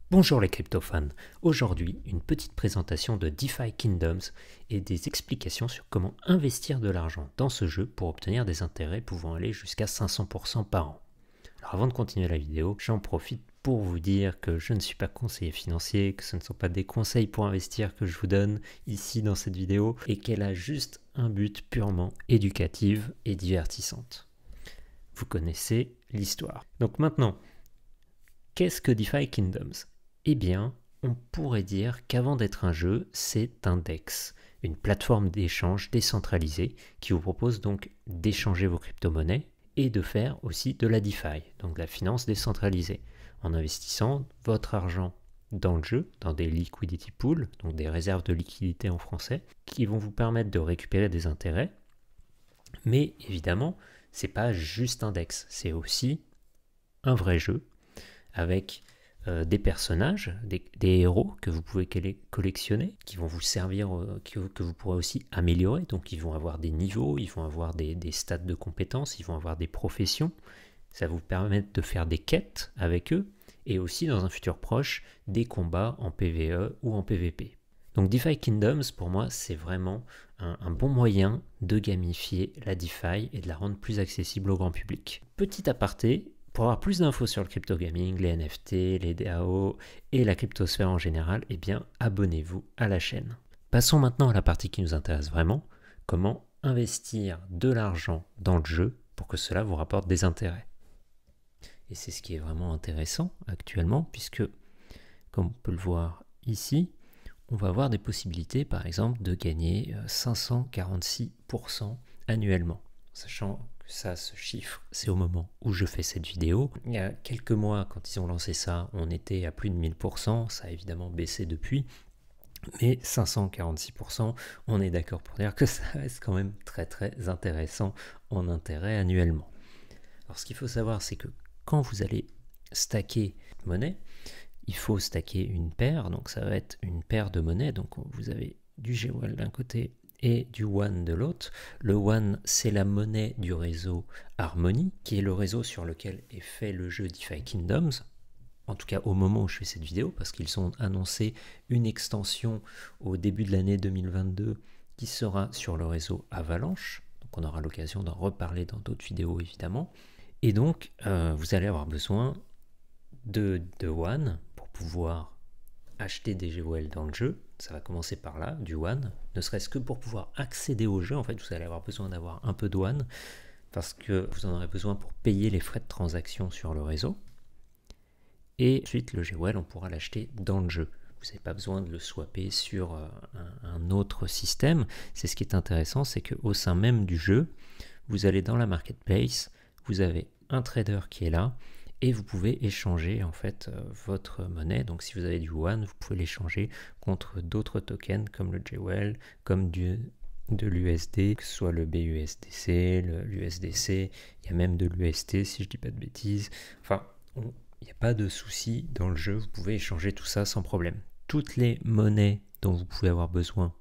Bonjour les crypto-fans, aujourd'hui une petite présentation de DeFi Kingdoms et des explications sur comment investir de l'argent dans ce jeu pour obtenir des intérêts pouvant aller jusqu'à 500% par an. Alors avant de continuer la vidéo, j'en profite pour vous dire que je ne suis pas conseiller financier, que ce ne sont pas des conseils pour investir que je vous donne ici dans cette vidéo et qu'elle a juste un but purement éducatif et divertissante. Vous connaissez l'histoire. Donc maintenant, qu'est-ce que DeFi Kingdoms ? Eh bien, on pourrait dire qu'avant d'être un jeu, c'est un DEX, une plateforme d'échange décentralisée qui vous propose donc d'échanger vos crypto-monnaies et de faire aussi de la DeFi, donc de la finance décentralisée, en investissant votre argent dans le jeu, dans des liquidity pools, donc des réserves de liquidité en français, qui vont vous permettre de récupérer des intérêts. Mais évidemment, c'est pas juste un DEX, c'est aussi un vrai jeu avec des personnages, des héros que vous pouvez collectionner, qui vont vous servir, que vous pourrez aussi améliorer. Donc ils vont avoir des niveaux, ils vont avoir des stats de compétences, ils vont avoir des professions. Ça va vous permettre de faire des quêtes avec eux et aussi dans un futur proche des combats en PvE ou en PvP. Donc DeFi Kingdoms pour moi c'est vraiment un bon moyen de gamifier la DeFi et de la rendre plus accessible au grand public. Petit aparté, pour avoir plus d'infos sur le crypto gaming, les NFT, les DAO et la cryptosphère en général, eh bien abonnez-vous à la chaîne. Passons maintenant à la partie qui nous intéresse vraiment, comment investir de l'argent dans le jeu pour que cela vous rapporte des intérêts. Et c'est ce qui est vraiment intéressant actuellement, puisque, comme on peut le voir ici, on va avoir des possibilités par exemple de gagner 546% annuellement, sachant ça, ce chiffre, c'est au moment où je fais cette vidéo. Il y a quelques mois, quand ils ont lancé ça, on était à plus de 1000%, ça a évidemment baissé depuis, mais 546%, on est d'accord pour dire que ça reste quand même très très intéressant en intérêt annuellement. Alors ce qu'il faut savoir, c'est que quand vous allez stacker monnaie, il faut stacker une paire, donc ça va être une paire de monnaies, donc vous avez du GWAL d'un côté et du WAN de l'autre. Le WAN, c'est la monnaie du réseau Harmony, qui est le réseau sur lequel est fait le jeu DeFi Kingdoms, en tout cas au moment où je fais cette vidéo, parce qu'ils ont annoncé une extension au début de l'année 2022 qui sera sur le réseau Avalanche, donc on aura l'occasion d'en reparler dans d'autres vidéos évidemment, et donc vous allez avoir besoin de WAN pour pouvoir acheter des GWAL dans le jeu. Ça va commencer par là, du WAN, ne serait-ce que pour pouvoir accéder au jeu. En fait, vous allez avoir besoin d'avoir un peu de WAN parce que vous en aurez besoin pour payer les frais de transaction sur le réseau. Et ensuite, le GWAL, on pourra l'acheter dans le jeu. Vous n'avez pas besoin de le swapper sur un autre système. C'est ce qui est intéressant, c'est qu'au sein même du jeu, vous allez dans la marketplace, vous avez un trader qui est là, et vous pouvez échanger en fait votre monnaie. Donc si vous avez du WAN, vous pouvez l'échanger contre d'autres tokens comme le GWAL, comme de l'USD, que ce soit le BUSDC, l'USDC, il y a même de l'UST si je dis pas de bêtises. Enfin, il n'y a pas de souci dans le jeu, vous pouvez échanger tout ça sans problème. Toutes les monnaies dont vous pouvez avoir besoin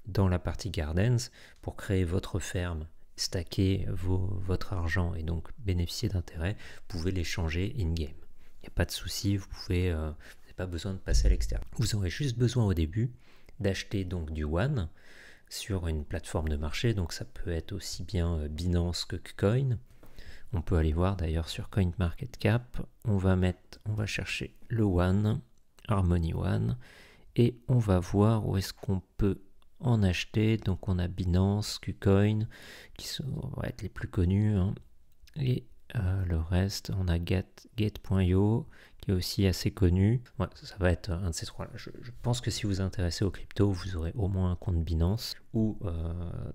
dans la partie Gardens pour créer votre ferme, stacker votre argent et donc bénéficier d'intérêts, vous pouvez les changer in-game. Il n'y a pas de souci, vous n'avez pas besoin de passer à l'extérieur. Vous aurez juste besoin au début d'acheter donc du WAN sur une plateforme de marché, donc ça peut être aussi bien Binance que KuCoin. On peut aller voir d'ailleurs sur CoinMarketCap, on va chercher le WAN, Harmony WAN, et on va voir où est-ce qu'on peut en acheter. Donc on a Binance, KuCoin qui vont être les plus connus, hein. Et le reste, on a Gate.io qui est aussi assez connu. Ouais, ça va être un de ces trois là. Je pense que si vous vous intéressez aux cryptos, vous aurez au moins un compte Binance ou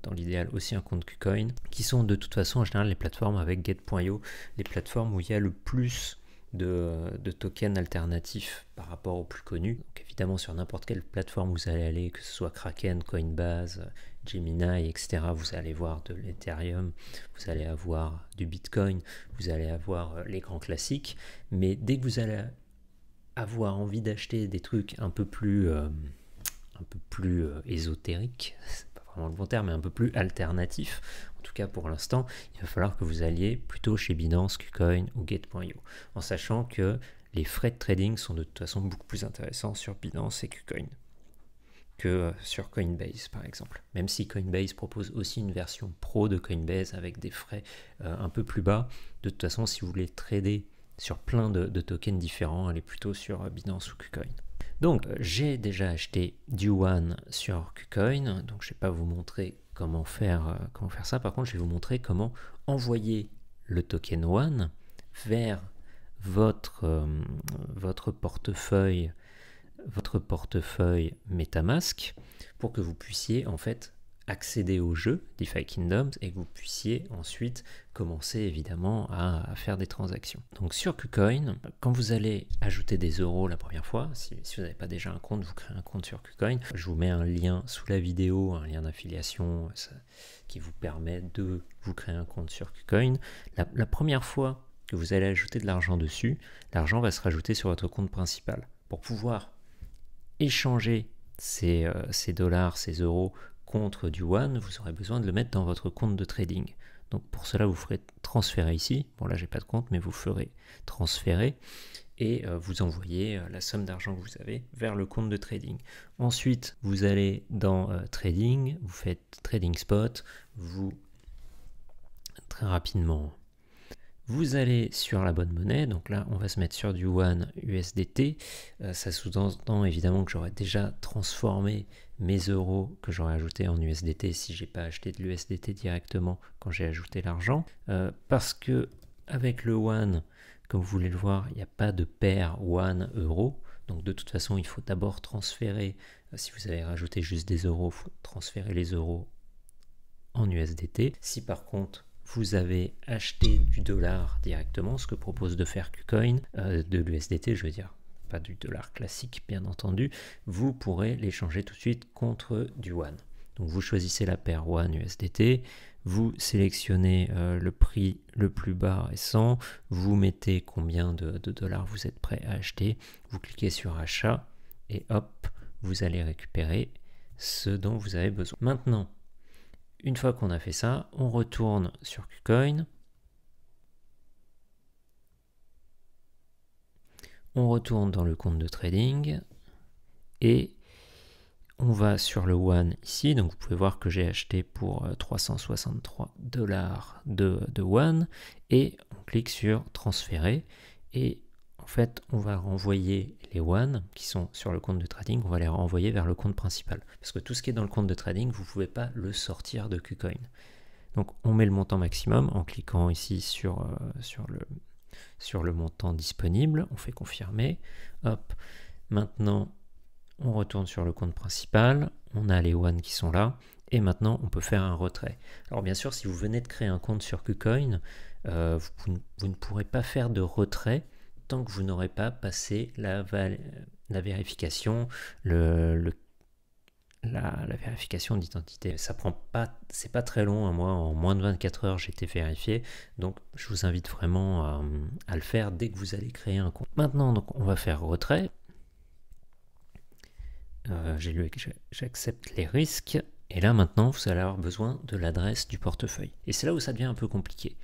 dans l'idéal aussi un compte KuCoin, qui sont de toute façon en général les plateformes avec Gate.io, les plateformes où il y a le plus de tokens alternatifs par rapport aux plus connus. Donc évidemment sur n'importe quelle plateforme vous allez aller, que ce soit Kraken, Coinbase, Gemini, etc., vous allez voir de l'Ethereum, vous allez avoir du Bitcoin, vous allez avoir les grands classiques, mais dès que vous allez avoir envie d'acheter des trucs un peu plus ésotériques, c'est pas vraiment le bon terme, mais un peu plus alternatifs, en tout cas pour l'instant, il va falloir que vous alliez plutôt chez Binance, KuCoin ou Gate.io, en sachant que les frais de trading sont de toute façon beaucoup plus intéressants sur Binance et KuCoin que sur Coinbase par exemple. Même si Coinbase propose aussi une version pro de Coinbase avec des frais un peu plus bas, de toute façon si vous voulez trader sur plein de tokens différents, allez plutôt sur Binance ou KuCoin. Donc j'ai déjà acheté du One sur KuCoin, donc je ne vais pas vous montrer comment faire ça, par contre je vais vous montrer comment envoyer le token One vers votre portefeuille MetaMask pour que vous puissiez en fait accéder au jeu DeFi Kingdoms et que vous puissiez ensuite commencer évidemment à faire des transactions. Donc sur KuCoin, quand vous allez ajouter des euros la première fois, si vous n'avez pas déjà un compte, vous créez un compte sur KuCoin. Je vous mets un lien sous la vidéo, un lien d'affiliation qui vous permet de vous créer un compte sur KuCoin. La première fois que vous allez ajouter de l'argent dessus, l'argent va se rajouter sur votre compte principal. Pour pouvoir échanger ces dollars, ces euros contre du One, vous aurez besoin de le mettre dans votre compte de trading. Donc pour cela, vous ferez transférer ici. Bon là, j'ai pas de compte, mais vous ferez transférer et vous envoyez la somme d'argent que vous avez vers le compte de trading. Ensuite, vous allez dans trading, vous faites trading spot, vous très rapidement vous allez sur la bonne monnaie, donc là on va se mettre sur du One USDT, ça sous-entend évidemment que j'aurais déjà transformé mes euros que j'aurais ajouté en USDT si j'ai pas acheté de l'USDT directement quand j'ai ajouté l'argent, parce que avec le One, comme vous voulez le voir, il n'y a pas de paire One euro, donc de toute façon il faut d'abord transférer, si vous avez rajouté juste des euros, il faut transférer les euros en USDT. Si par contre vous avez acheté du dollar directement, ce que propose de faire KuCoin, de l'USDT je veux dire, pas du dollar classique bien entendu, vous pourrez l'échanger tout de suite contre du One. Donc vous choisissez la paire One USDT, vous sélectionnez le prix le plus bas récent, vous mettez combien de dollars vous êtes prêt à acheter, vous cliquez sur achat et hop, vous allez récupérer ce dont vous avez besoin. Maintenant, une fois qu'on a fait ça, on retourne sur KuCoin. On retourne dans le compte de trading et on va sur le One ici. Donc vous pouvez voir que j'ai acheté pour 363 dollars de One et on clique sur transférer et en fait on va renvoyer les One qui sont sur le compte de trading, on va les renvoyer vers le compte principal parce que tout ce qui est dans le compte de trading vous ne pouvez pas le sortir de KuCoin. Donc on met le montant maximum en cliquant ici sur le montant disponible, on fait confirmer, hop, maintenant on retourne sur le compte principal, on a les One qui sont là, et maintenant on peut faire un retrait. Alors bien sûr, si vous venez de créer un compte sur KuCoin, vous ne pourrez pas faire de retrait tant que vous n'aurez pas passé la vérification, la vérification d'identité. Ça prend pas, c'est pas très long, hein. Moi en moins de 24 heures j'ai été vérifié, donc je vous invite vraiment à le faire dès que vous allez créer un compte. Maintenant donc on va faire retrait. J'ai lu que j'accepte les risques et là maintenant vous allez avoir besoin de l'adresse du portefeuille et c'est là où ça devient un peu compliqué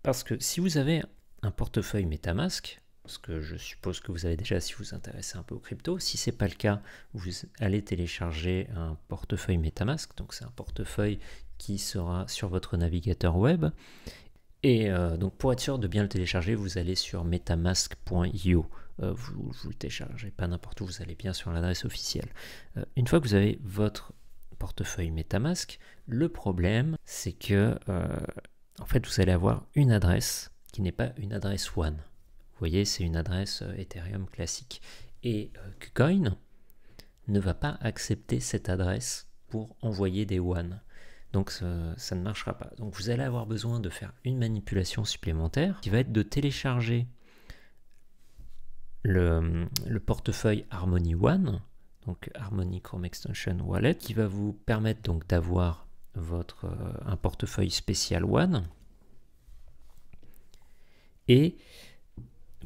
parce que si vous avez un portefeuille MetaMask, ce que je suppose que vous avez déjà si vous vous intéressez un peu aux crypto, si c'est pas le cas vous allez télécharger un portefeuille MetaMask, donc c'est un portefeuille qui sera sur votre navigateur web et donc pour être sûr de bien le télécharger vous allez sur metamask.io. Vous le téléchargez pas n'importe où, vous allez bien sur l'adresse officielle. Une fois que vous avez votre portefeuille MetaMask, le problème c'est que en fait vous allez avoir une adresse qui n'est pas une adresse One. Vous voyez, c'est une adresse Ethereum classique. Et KuCoin ne va pas accepter cette adresse pour envoyer des One. Donc ça ne marchera pas. Donc vous allez avoir besoin de faire une manipulation supplémentaire qui va être de télécharger le portefeuille Harmony One, donc Harmony Chrome Extension Wallet, qui va vous permettre donc d'avoir un portefeuille spécial One et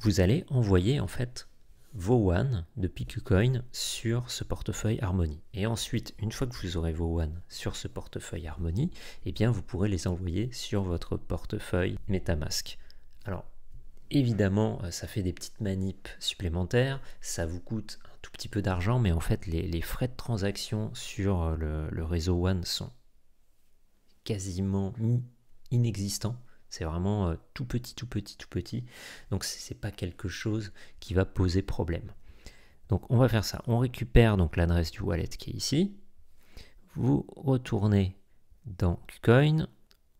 vous allez envoyer en fait vos One depuis KuCoin sur ce portefeuille Harmony. Et ensuite, une fois que vous aurez vos One sur ce portefeuille Harmony, eh bien vous pourrez les envoyer sur votre portefeuille MetaMask. Alors, Évidemment, ça fait des petites manips supplémentaires, ça vous coûte un tout petit peu d'argent, mais en fait les frais de transaction sur le réseau One sont quasiment inexistants. C'est vraiment tout petit, tout petit, tout petit. Donc c'est pas quelque chose qui va poser problème. Donc on va faire ça. On récupère donc l'adresse du wallet qui est ici. Vous retournez dans KuCoin.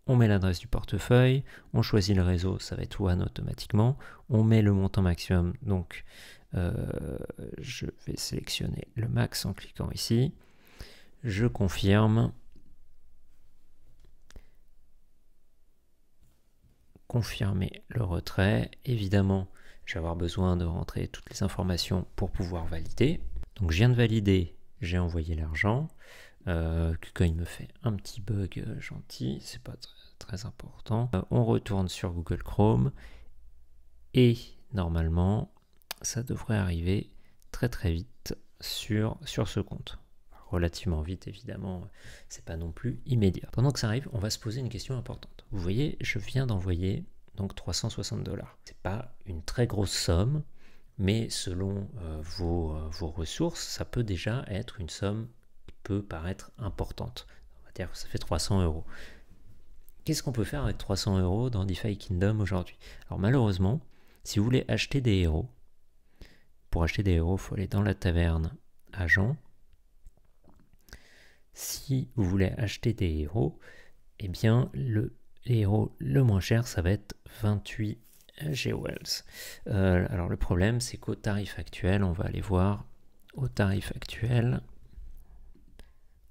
On met l'adresse du portefeuille. On choisit le réseau, ça va être One automatiquement. On met le montant maximum. Donc je vais sélectionner le max en cliquant ici. Je confirme. Confirmer le retrait. Évidemment, je vais avoir besoin de rentrer toutes les informations pour pouvoir valider. Donc je viens de valider, j'ai envoyé l'argent. KuCoin me fait un petit bug gentil, c'est pas très important. On retourne sur Google Chrome et normalement, ça devrait arriver très très vite sur ce compte. Relativement vite, évidemment, c'est pas non plus immédiat. Pendant que ça arrive, on va se poser une question importante. Vous voyez, je viens d'envoyer donc 360 $. C'est pas une très grosse somme, mais selon vos ressources, ça peut déjà être une somme qui peut paraître importante. On va dire que ça fait 300 €. Qu'est-ce qu'on peut faire avec 300 € dans DeFi Kingdom aujourd'hui? Alors malheureusement, si vous voulez acheter des héros, pour acheter des héros, il faut aller dans la taverne agent. Si vous voulez acheter des héros, eh bien le héros le moins cher, ça va être 28 Jewels. Alors le problème, c'est qu'au tarif actuel, on va aller voir au tarif actuel.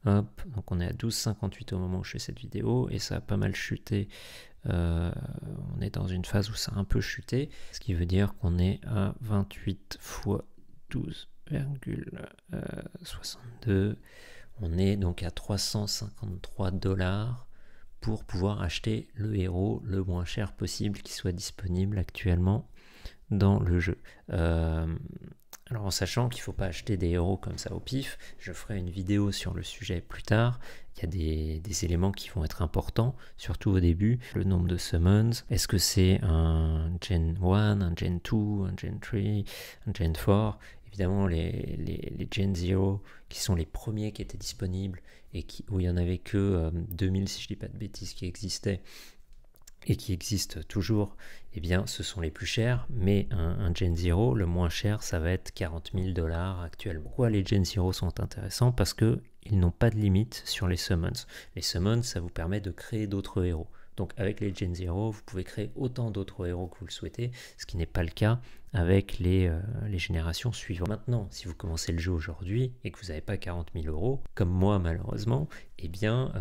Hop, donc on est à 12,58 au moment où je fais cette vidéo et ça a pas mal chuté. On est dans une phase où ça a un peu chuté, ce qui veut dire qu'on est à 28 fois 12,62. On est donc à 353 $ pour pouvoir acheter le héros le moins cher possible qui soit disponible actuellement dans le jeu. Alors en sachant qu'il ne faut pas acheter des héros comme ça au pif, je ferai une vidéo sur le sujet plus tard. Il y a des éléments qui vont être importants, surtout au début. Le nombre de summons, est-ce que c'est un Gen 1, un Gen 2, un Gen 3, un Gen 4? Évidemment, les Gen 0, qui sont les premiers qui étaient disponibles, et où il n'y en avait que 2000, si je ne dis pas de bêtises, qui existaient, et qui existent toujours, eh bien, ce sont les plus chers, mais un Gen 0, le moins cher, ça va être 40 000 $ actuellement. Pourquoi les Gen 0 sont intéressants? Parce qu'ils n'ont pas de limite sur les summons. Les summons, ça vous permet de créer d'autres héros. Donc avec les Gen 0, vous pouvez créer autant d'autres héros que vous le souhaitez, ce qui n'est pas le cas avec les générations suivantes. Maintenant, si vous commencez le jeu aujourd'hui et que vous n'avez pas 40 000 €, comme moi malheureusement, eh bien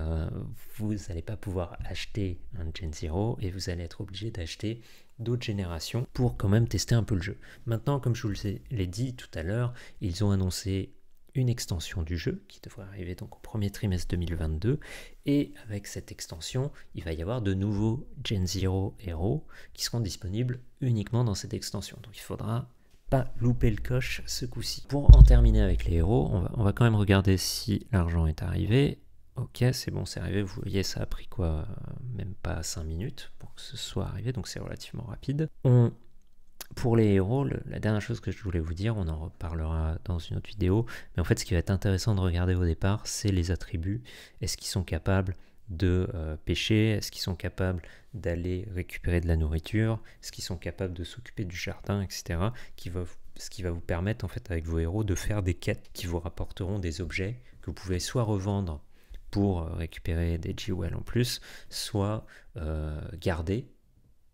vous n'allez pas pouvoir acheter un Gen 0 et vous allez être obligé d'acheter d'autres générations pour quand même tester un peu le jeu. Maintenant, comme je vous l'ai dit tout à l'heure, ils ont annoncé une extension du jeu qui devrait arriver donc au premier trimestre 2022 et avec cette extension il va y avoir de nouveaux Gen 0 héros qui seront disponibles uniquement dans cette extension, donc il faudra pas louper le coche ce coup-ci. Pour en terminer avec les héros, on va quand même regarder si l'argent est arrivé. Ok, c'est bon, c'est arrivé, vous voyez ça a pris quoi, même pas 5 minutes pour que ce soit arrivé, donc c'est relativement rapide. Pour les héros, la dernière chose que je voulais vous dire, on en reparlera dans une autre vidéo, mais en fait ce qui va être intéressant de regarder au départ, c'est les attributs. Est-ce qu'ils sont capables de pêcher? Est-ce qu'ils sont capables d'aller récupérer de la nourriture? Est-ce qu'ils sont capables de s'occuper du jardin, etc. Ce qui va vous permettre en fait avec vos héros de faire des quêtes qui vous rapporteront des objets que vous pouvez soit revendre pour récupérer des jewels en plus, soit garder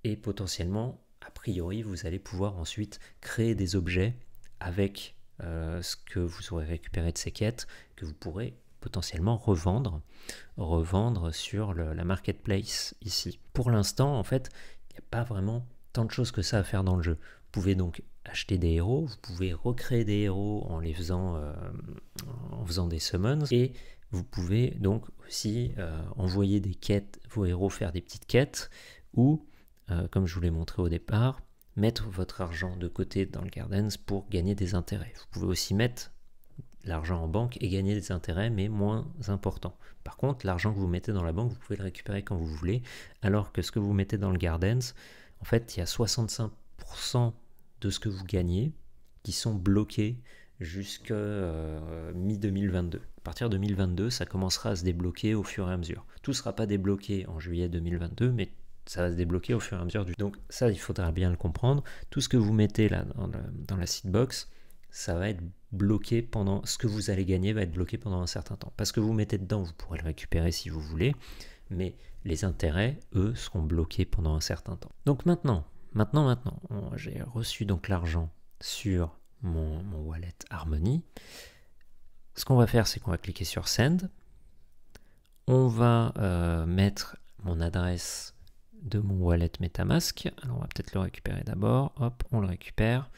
et potentiellement a priori, vous allez pouvoir ensuite créer des objets avec ce que vous aurez récupéré de ces quêtes, que vous pourrez potentiellement revendre sur la marketplace ici. Pour l'instant, en fait, il n'y a pas vraiment tant de choses que ça à faire dans le jeu. Vous pouvez donc acheter des héros, vous pouvez recréer des héros en faisant des summons, et vous pouvez donc aussi envoyer des quêtes, vos héros faire des petites quêtes, ou comme je vous l'ai montré au départ, mettre votre argent de côté dans le Gardens pour gagner des intérêts. Vous pouvez aussi mettre l'argent en banque et gagner des intérêts, mais moins importants. Par contre, l'argent que vous mettez dans la banque, vous pouvez le récupérer quand vous voulez, alors que ce que vous mettez dans le Gardens, en fait, il y a 65% 50% de ce que vous gagnez qui sont bloqués jusqu'à mi-2022. À partir de 2022, ça commencera à se débloquer au fur et à mesure. Tout ne sera pas débloqué en juillet 2022, mais ça va se débloquer au fur et à mesure. Donc ça, il faudra bien le comprendre. Tout ce que vous mettez là dans la seedbox, ça va être bloqué pendant... Ce que vous allez gagner va être bloqué pendant un certain temps. Parce que vous mettez dedans, vous pourrez le récupérer si vous voulez, mais les intérêts, eux, seront bloqués pendant un certain temps. Donc maintenant, j'ai reçu donc l'argent sur mon wallet Harmony. Ce qu'on va faire, c'est qu'on va cliquer sur Send. On va mettre mon adresse de mon wallet MetaMask. Alors on va peut-être le récupérer d'abord. Hop, on le récupère.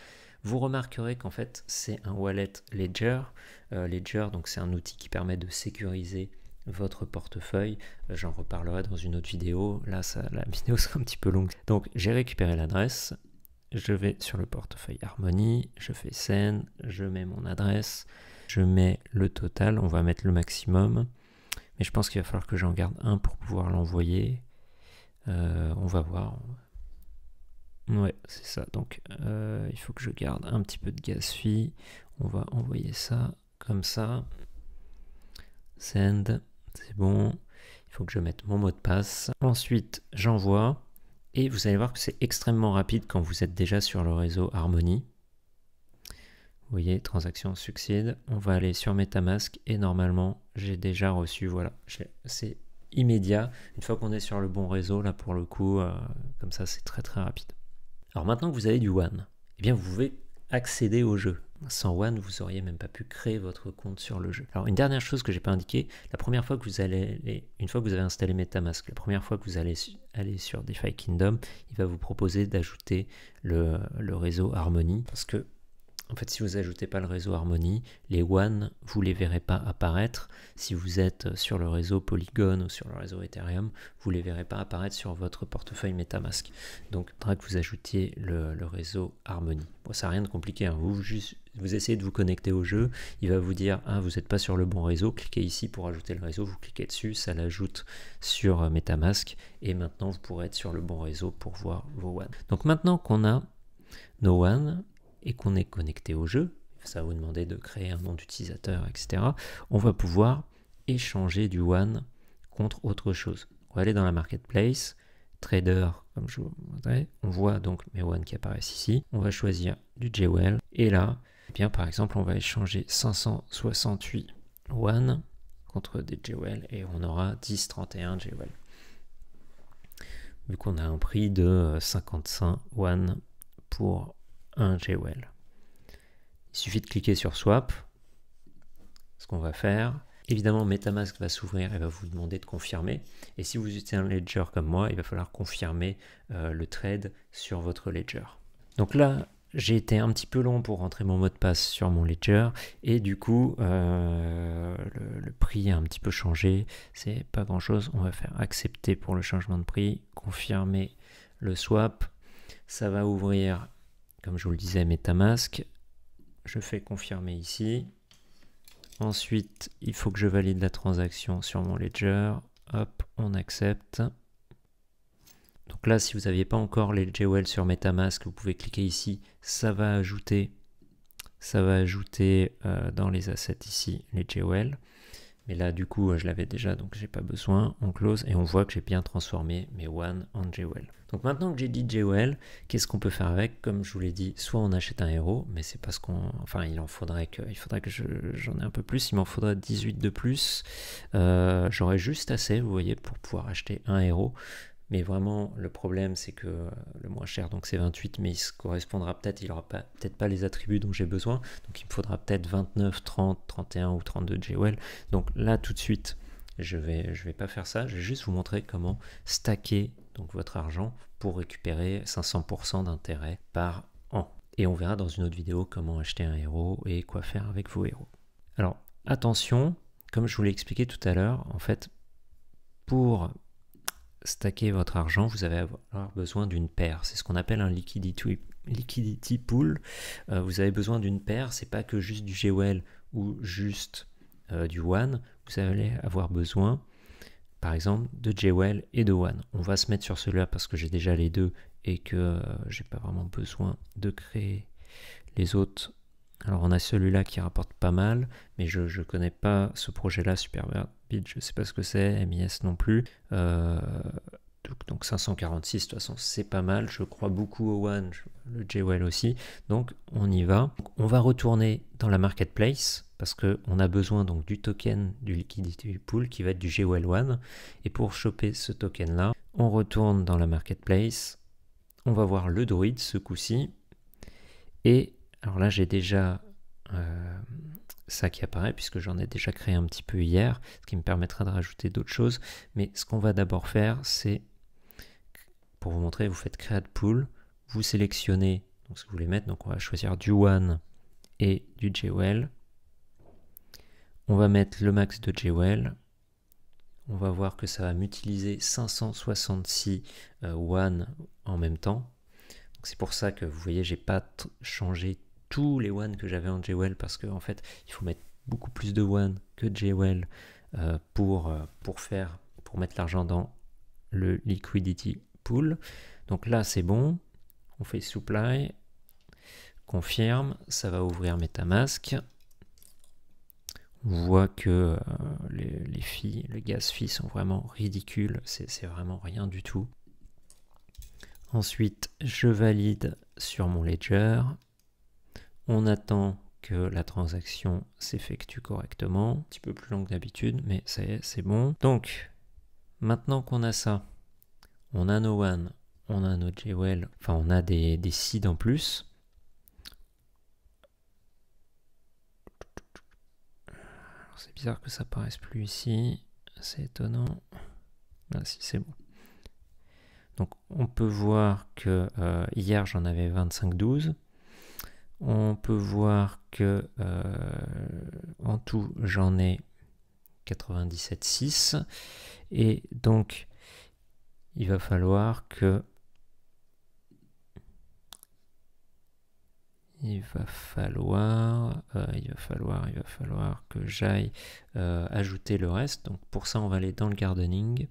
Vous remarquerez qu'en fait, c'est un wallet Ledger. Ledger, donc c'est un outil qui permet de sécuriser votre portefeuille. J'en reparlerai dans une autre vidéo. Là, la vidéo sera un petit peu longue. Donc, j'ai récupéré l'adresse. Je vais sur le portefeuille Harmony. Je fais Send. Je mets mon adresse. Je mets le total. On va mettre le maximum. Mais je pense qu'il va falloir que j'en garde un pour pouvoir l'envoyer. On va voir. Ouais, c'est ça. Donc, il faut que je garde un petit peu de gas fee. On va envoyer ça comme ça. Send. C'est bon, il faut que je mette mon mot de passe. Ensuite, j'envoie et vous allez voir que c'est extrêmement rapide quand vous êtes déjà sur le réseau Harmony. Vous voyez, transaction succède. On va aller sur MetaMask et normalement, j'ai déjà reçu, voilà, c'est immédiat. Une fois qu'on est sur le bon réseau, là pour le coup, comme ça, c'est très très rapide. Alors maintenant que vous avez du One, eh bien vous pouvez accéder au jeu. Sans One, vous n'auriez même pas pu créer votre compte sur le jeu. Alors une dernière chose que j'ai pas indiqué, la première fois que vous allez, une fois que vous avez installé MetaMask, la première fois que vous allez aller sur DeFi Kingdom, il va vous proposer d'ajouter le réseau Harmony, parce que en fait, si vous n'ajoutez pas le réseau Harmony, les One, vous ne les verrez pas apparaître. Si vous êtes sur le réseau Polygon ou sur le réseau Ethereum, vous ne les verrez pas apparaître sur votre portefeuille MetaMask. Donc, il faudra que vous ajoutiez le réseau Harmony. Bon, ça n'a rien de compliqué. Hein. Vous essayez de vous connecter au jeu. Il va vous dire, ah, vous n'êtes pas sur le bon réseau. Cliquez ici pour ajouter le réseau. Vous cliquez dessus, ça l'ajoute sur MetaMask. Et maintenant, vous pourrez être sur le bon réseau pour voir vos One. Donc, maintenant qu'on a nos One, et qu'on est connecté au jeu, ça va vous demander de créer un nom d'utilisateur, etc. On va pouvoir échanger du One contre autre chose. On va aller dans la marketplace, trader, comme je vous montrais. On voit donc mes One qui apparaissent ici. On va choisir du JWEL. Et là, eh bien, par exemple, on va échanger 568 One contre des JWEL et on aura 1031 JWEL. Vu qu'on a un prix de 55 One pour un JWEL. Il suffit de cliquer sur Swap, ce qu'on va faire. Évidemment, MetaMask va s'ouvrir et va vous demander de confirmer. Et si vous utilisez un Ledger comme moi, il va falloir confirmer le trade sur votre Ledger. Donc là, j'ai été un petit peu long pour rentrer mon mot de passe sur mon Ledger et du coup, le prix a un petit peu changé. C'est pas grand chose. On va faire accepter pour le changement de prix, confirmer le swap. Ça va ouvrir, comme je vous le disais, MetaMask. Je fais confirmer ici. Ensuite, il faut que je valide la transaction sur mon Ledger. Hop, on accepte. Donc là, si vous n'aviez pas encore les JWEL sur MetaMask, vous pouvez cliquer ici. Ça va ajouter dans les assets ici les JWEL. Mais là, du coup, je l'avais déjà, donc j'ai pas besoin. On close et on voit que j'ai bien transformé mes One en JWEL. Donc maintenant que j'ai dit JWEL, qu'est-ce qu'on peut faire avec? Comme je vous l'ai dit, soit on achète un héros, mais c'est parce qu'on... Enfin, il faudrait que j'en ai un peu plus. Il m'en faudrait 18 de plus. J'aurais juste assez, vous voyez, pour pouvoir acheter un héros. Mais vraiment, le problème, c'est que le moins cher, donc c'est 28, mais il se correspondra peut-être, il n'aura peut-être pas les attributs dont j'ai besoin. Donc il me faudra peut-être 29, 30, 31 ou 32 JWEL. Donc là, tout de suite, je vais pas faire ça. Je vais juste vous montrer comment stacker donc, votre argent pour récupérer 500% d'intérêt par an. Et on verra dans une autre vidéo comment acheter un héros et quoi faire avec vos héros. Alors, attention, comme je vous l'ai expliqué tout à l'heure, en fait, pour stacker votre argent, vous allez avoir besoin d'une paire. C'est ce qu'on appelle un liquidity pool. Vous avez besoin d'une paire. C'est pas que juste du JWEL ou juste du One. Vous allez avoir besoin, par exemple, de JWEL et de One. On va se mettre sur celui-là parce que j'ai déjà les deux et que j'ai pas vraiment besoin de créer les autres. Alors on a celui-là qui rapporte pas mal, mais je connais pas ce projet-là, Superbit, je sais pas ce que c'est, MIS non plus. Donc 546, de toute façon c'est pas mal, je crois beaucoup au One, le JWell aussi, donc on y va. On va retourner dans la marketplace, parce qu'on a besoin donc du token du liquidity pool qui va être du JWell One, et pour choper ce token là, on retourne dans la marketplace, on va voir le druide ce coup-ci, et alors là j'ai déjà ça qui apparaît, puisque j'en ai déjà créé un petit peu hier, ce qui me permettra de rajouter d'autres choses, mais ce qu'on va d'abord faire, c'est, pour vous montrer, vous faites Create Pool, vous sélectionnez donc ce que vous voulez mettre, donc on va choisir du One et du JWell. On va mettre le max de JWell. On va voir que ça va m'utiliser 566 One en même temps. C'est pour ça que vous voyez, j'ai pas changé tous les One que j'avais en JWell, parce qu'en fait, il faut mettre beaucoup plus de One que de JWell pour mettre l'argent dans le liquidity pool. Donc là, c'est bon. On fait supply, confirme, ça va ouvrir MetaMask. On voit que les gas fees sont vraiment ridicules, c'est vraiment rien du tout. Ensuite, je valide sur mon ledger. On attend que la transaction s'effectue correctement, un petit peu plus long que d'habitude, mais ça y est, c'est bon. Donc, maintenant qu'on a ça, on a nos One, on a nos JWell, enfin on a des seeds en plus. C'est bizarre que ça apparaisse plus ici, c'est étonnant. Ah si, c'est bon. Donc on peut voir que hier j'en avais 25,12. On peut voir que en tout j'en ai 97,6. Et donc il va falloir que que j'aille ajouter le reste. Donc pour ça on va aller dans le gardening.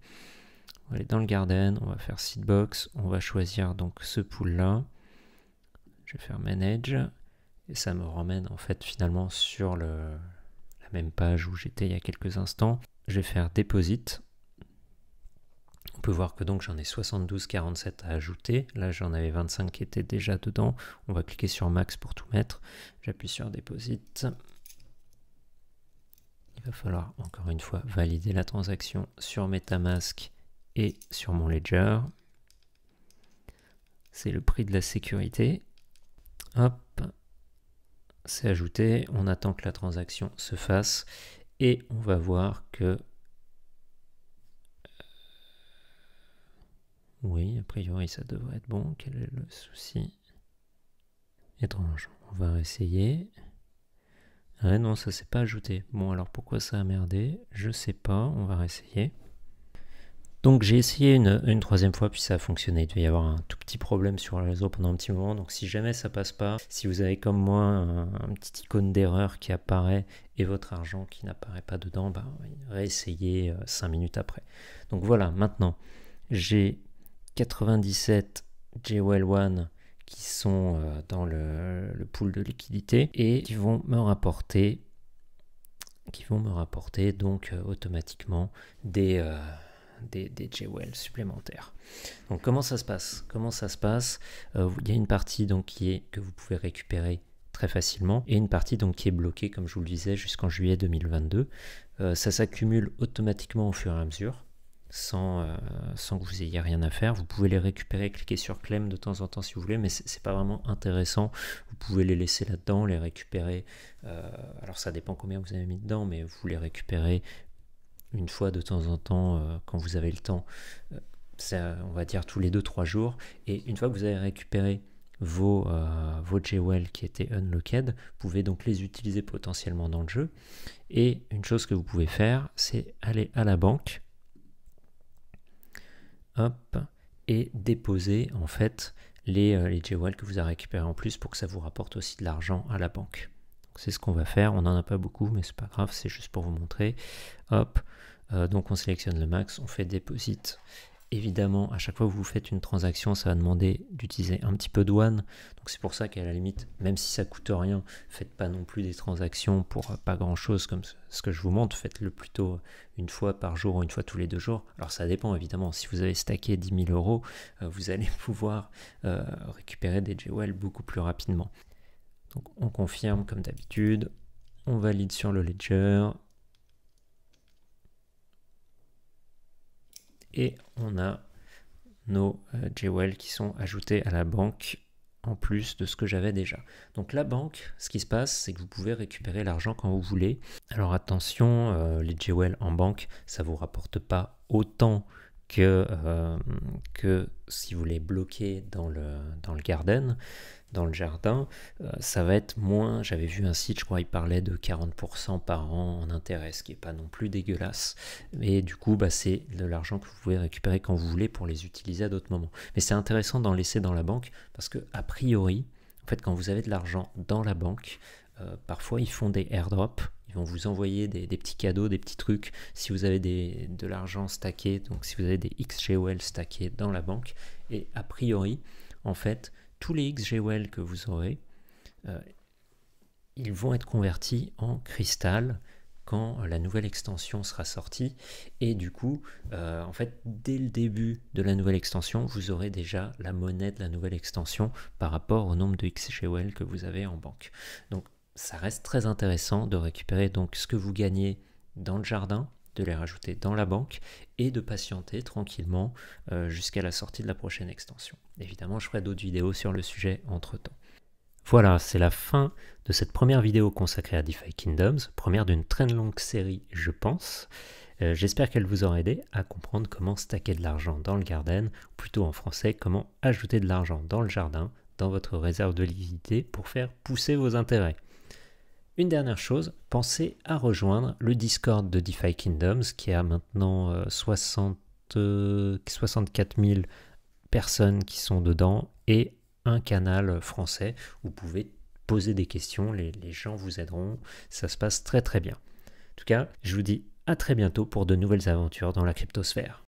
On va aller dans le garden, on va faire seedbox, on va choisir donc ce pool là. Je vais faire manage et ça me ramène en fait finalement sur la même page où j'étais il y a quelques instants. Je vais faire deposit. On peut voir que donc j'en ai 72,47 à ajouter. Là j'en avais 25 qui étaient déjà dedans. On va cliquer sur max pour tout mettre. J'appuie sur deposit. Il va falloir encore une fois valider la transaction sur MetaMask et sur mon ledger. C'est le prix de la sécurité. Hop, c'est ajouté. On attend que la transaction se fasse et on va voir que oui, a priori ça devrait être bon. Quel est le souci? Étrange. On va essayer. Ah non, ça s'est pas ajouté. Bon, alors pourquoi ça a merdé? Je sais pas. On va réessayer. Donc j'ai essayé une troisième fois, puis ça a fonctionné. Il devait y avoir un tout petit problème sur le réseau pendant un petit moment. Donc si jamais ça passe pas, si vous avez comme moi un petit icône d'erreur qui apparaît et votre argent qui n'apparaît pas dedans, bah, réessayez 5 minutes après. Donc voilà, maintenant j'ai 97 JWell One qui sont dans le pool de liquidité et qui vont me rapporter donc automatiquement des JWell supplémentaires. Donc comment ça se passe? Il y a une partie donc que vous pouvez récupérer très facilement et une partie donc qui est bloquée, comme je vous le disais, jusqu'en juillet 2022. Ça s'accumule automatiquement au fur et à mesure, sans que vous ayez rien à faire. Vous pouvez les récupérer, cliquer sur claim de temps en temps si vous voulez, mais c'est pas vraiment intéressant. Vous pouvez les laisser là-dedans, les récupérer. Alors ça dépend combien vous avez mis dedans, mais vous les récupérez une fois de temps en temps quand vous avez le temps, on va dire tous les 2-3 jours. Et une fois que vous avez récupéré vos JWell qui étaient unlocked, vous pouvez donc les utiliser potentiellement dans le jeu. Et une chose que vous pouvez faire, c'est aller à la banque, hop, et déposer en fait les JWell que vous avez récupérés en plus pour que ça vous rapporte aussi de l'argent à la banque. C'est ce qu'on va faire. On n'en a pas beaucoup, mais c'est pas grave, c'est juste pour vous montrer. Hop, donc on sélectionne le max, on fait deposit évidemment, à chaque fois que vous faites une transaction, ça va demander d'utiliser un petit peu de douane. Donc c'est pour ça qu'à la limite, même si ça coûte rien, faites pas non plus des transactions pour pas grand chose comme ce que je vous montre. Faites-le plutôt une fois par jour ou une fois tous les 2 jours. Alors ça dépend évidemment. Si vous avez stacké 10 000 euros, vous allez pouvoir récupérer des jewels beaucoup plus rapidement. Donc on confirme comme d'habitude. On valide sur le ledger. Et on a nos jewels qui sont ajoutés à la banque en plus de ce que j'avais déjà. Donc la banque, ce qui se passe, c'est que vous pouvez récupérer l'argent quand vous voulez. Alors attention, les jewels en banque, ça ne vous rapporte pas autant que si vous les bloquez dans le garden, dans le jardin, ça va être moins. J'avais vu un site, je crois, il parlait de 40% par an en intérêt, ce qui n'est pas non plus dégueulasse. Et du coup, c'est de l'argent que vous pouvez récupérer quand vous voulez pour les utiliser à d'autres moments. Mais c'est intéressant d'en laisser dans la banque parce que, a priori, en fait, quand vous avez de l'argent dans la banque, parfois ils font des airdrops. Ils vont vous envoyer des petits cadeaux, des petits trucs. Si vous avez de l'argent stacké, donc si vous avez des XJWEL stackés dans la banque, et a priori, en fait, tous les XJWEL que vous aurez, ils vont être convertis en cristal quand la nouvelle extension sera sortie. Et du coup, en fait, dès le début de la nouvelle extension, vous aurez déjà la monnaie de la nouvelle extension par rapport au nombre de XJWEL que vous avez en banque. Donc, ça reste très intéressant de récupérer donc ce que vous gagnez dans le jardin, de les rajouter dans la banque et de patienter tranquillement jusqu'à la sortie de la prochaine extension. Évidemment, je ferai d'autres vidéos sur le sujet entre-temps. Voilà, c'est la fin de cette première vidéo consacrée à DeFi Kingdoms, première d'une très longue série, je pense. J'espère qu'elle vous aura aidé à comprendre comment stacker de l'argent dans le garden, ou plutôt en français, comment ajouter de l'argent dans le jardin, dans votre réserve de liquidité pour faire pousser vos intérêts. Une dernière chose, pensez à rejoindre le Discord de DeFi Kingdoms qui a maintenant 64 000 personnes qui sont dedans et un canal français où vous pouvez poser des questions, les gens vous aideront, ça se passe très très bien. En tout cas, je vous dis à très bientôt pour de nouvelles aventures dans la cryptosphère.